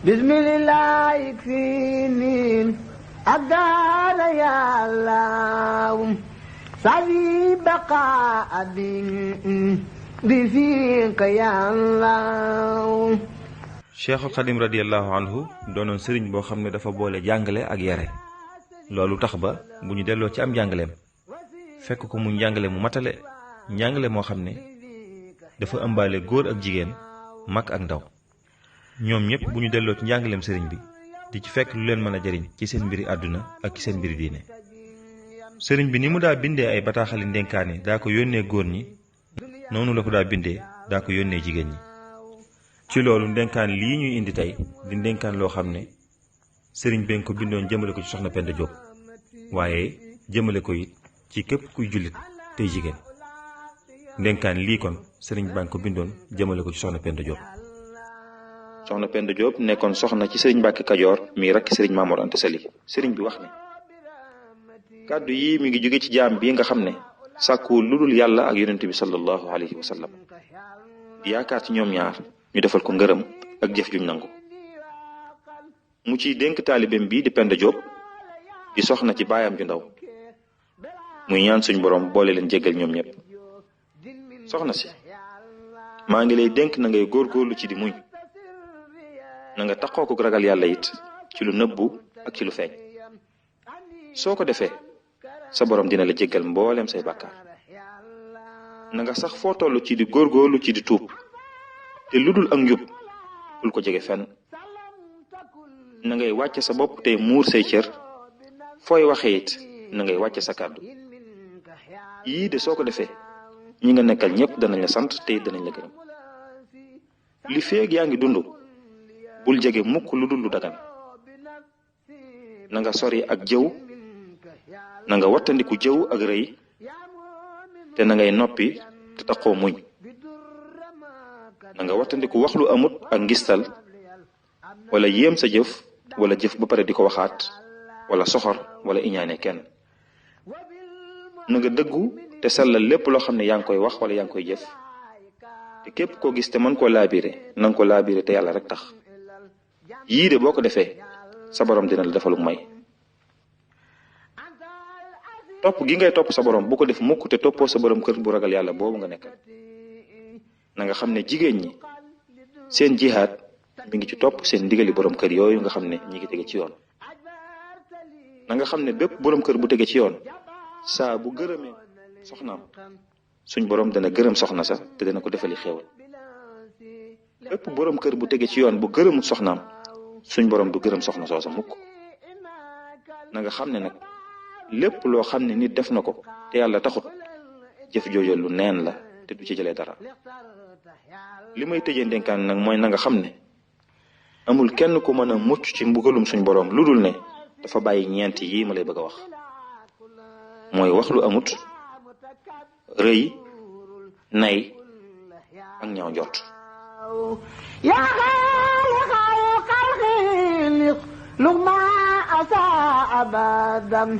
bismillah ikfini أقال يا الله سعي بقاء بفيق يا الله. Cheikhul Xadim radiyallahu anhu doonoon sëriñ boo xam ne dafa boole jàngale ak yare. loolu tax ba bu ñu delloo ci am njàngaleem fekk ko mu njàngale mu matale, njàngale moo xam ne dafa ëmbaale góor ak jigéen, mag ak ndaw. ñoom ñëpp bu ñu delloo ci njàngaleem sëriñ bi di ci fekk lu leen mën a jariñ ci seen mbiri àdduna ak ci seen mbiri diine. sëriñ bi ni mu daa bindee ay bataaxali ndénkaane daa ko yónnee góor ñi, noonu la ko daa bindee daa ko yónnee jigéen ñi. ci loolu ndénkaan lii ñuy indi tey di ndénkaan loo xam ne sëriñ bi ko bindoon jëmale ko ci soxna Penda Diop, waaye jëmale ko it ci képp kuy jullit tey jigéen. ndénkaan lii kon sëriñ baa ngi ko bindoon jëmale ko ci soxna Penda Diop. soxna Penda Diop nekkoon soxna ci sëriñ Mbàkke Kajoor mi rakk sëriñ Maamoor Anta Sali. sëriñ bi wax ne kàddu yi mi ngi jóge ci jaam bii nga xam ne sàkkuwul lu dul yàlla ak yonent bi sallallahu alayhi wa sallam, di yaakaar ci ñoom ñaar ñu defal ko ngërëm ak jëf juñ nangu. mu ciy dénk taalibeem bii di Penda Diop di soxna ci baayam ju ndaw, muy ñaan suñ borom boole leen jéggal ñoom ñëpp. soxna si, maa ngi lay dénk na ngay góorgóorlu ci di muñ, na nga taxoo ko ragal yàlla it ci lu nëbbu ak ci lu feeñ. soo ko defee sa borom dina la jéggal mbooleem say bàkkaar. na nga sax foo toll ci di góorgóorlu ci di tuub, te lu dul ak njub bul ko jege fenn. na ngay wàcce sa bopp tey muur say cër, fooy waxee it na ngay wàcce sa kàddu. yii de soo ko defee ñi nga nekkal ñëpp danañ la sant te danañ la gërëm. li feeg yaa ngi dund bul jege mukk lu dul lu dagan. na nga sori ak jëw, na nga wattandiku jëw ak rëy, te na ngay noppi te taxoo muñ. na nga wattandiku wax lu amut ak ngistal, wala yéem sa jëf wala jëf ba pare di ko waxaat, wala soxor wala iñaane kenn. na nga dëggu te sellal lépp loo xam ne yaa ngi koy wax wala yaa ngi koy jëf, te képp koo gis te mën koo laabire na nga ko laabire te yàlla rek tax. yii de boo ko defee sa borom dina la defalug may. topp gi ngay topp sa borom bu ko def mukk te toppoo sa borom kër bu ragal yàlla boobu nga nekkal. na nga xam ne jigéen ñi seen jihaad mi ngi ci topp seen ndigali borom kër yooyu nga xam ne ñi ngi tege ci yoon. na nga xam ne bépp borom kër bu tege ci yoon saa bu gërëmee soxnaam suñ borom dana gërëm soxna sa te dana ko defali xéewal. bépp borom kër bu tege ci yoon bu gërëmut soxnaam suñ borom du gërëm soxna soosa mukk. na nga xam ne nag lépp loo xam ne nit def na ko te yàlla taxut jëf jooju lu neen la te du ci jëlee dara. li may tëjee ndénkaan nag mooy na nga xam ne amul kenn ku mën a mucc ci mbugalum suñ borom lu dul ne dafa bàyyi ñeent yii ma lay bëgg a wax. mooy wax lu amut, rëy, nay ak ñaaw njort. yaa xaaliqal xalqi lug ma asa abadan